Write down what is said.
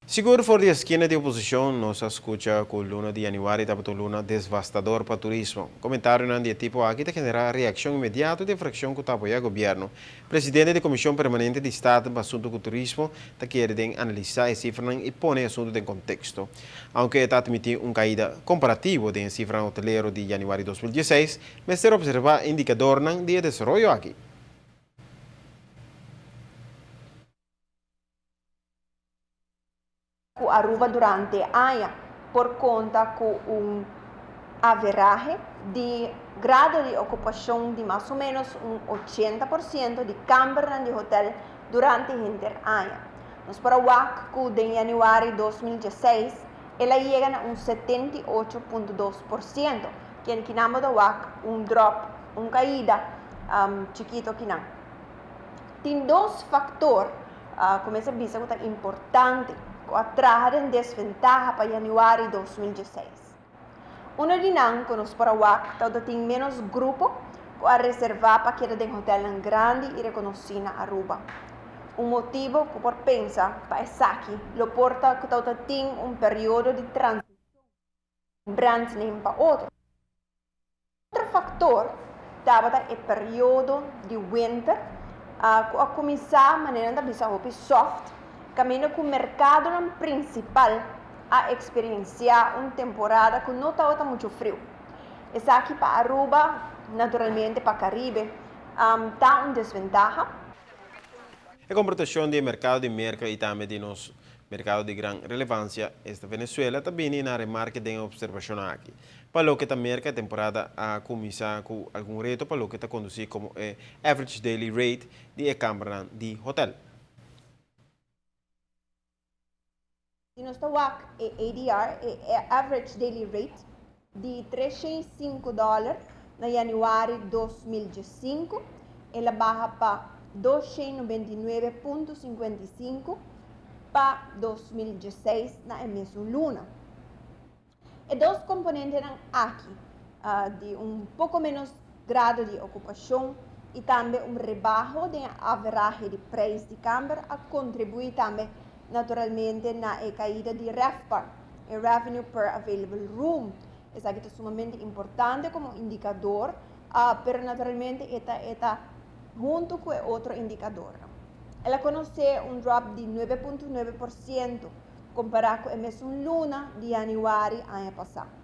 Seguro for de esquina de oposição, nos escuta com luna de januário da luna devastador para o turismo. Comentário não de tipo aqui te genera reação imediata de fração que apoia o governo. Presidente da Comissão Permanente de Estado para assunto com turismo está querendo analisar as cifras e pôr o assunto em contexto. Aunque está admitindo uma caída comparativa de cifra hoteleiro de januário 2016, mas ser observar indicador de desenvolvimento aqui. Aruba durante anno por conta com average de grado de ocupação de mais ou menos 80% de câmaras de hotel durante o ano. Nós para o WAC de januário de 2016, ela chega a 78,2%, que namo do WAC drop, caída chiquito que não. Tem dois fatores, como você vê, que é importante atrás em desvantagem para januário de 2016. Uma de nós, que nos para o WAC, tem menos grupo a reservar para quedar em hotel grande e reconhecido na Aruba. Motivo que por pensar para essa aqui, lo porta que tem período de transição de brand name para outro. Outro fator é o período de winter, a começar a maneira de bisa soft, caminho com o mercado principal a experienciar uma temporada que não está muito frio. Essa aqui para Aruba, naturalmente para Caribe, está uma desvantagem. A comportação do mercado de merca e também de nosso mercado de grande relevância, esta Venezuela também na remarca de observação aqui. Para o que a merca temporada a começar com algum reto para o que está conduzir como average daily rate de câmara de hotel. Se nós estamos ADR, average daily rate de $305 na januário de 2015, ela barra para 299,55 para 2016 na mesma luna. E dois componentes aqui, de pouco menos grado de ocupação e também rebaixo de average de preço de câmara a contribuir também naturalmente na caída de RevPAR, Revenue per Available Room. Isso aqui é sumamente importante como indicador, mas naturalmente está junto com outro indicador. Ela conhece drop de 9,9% comparado com a mesma luna de januário ano passado.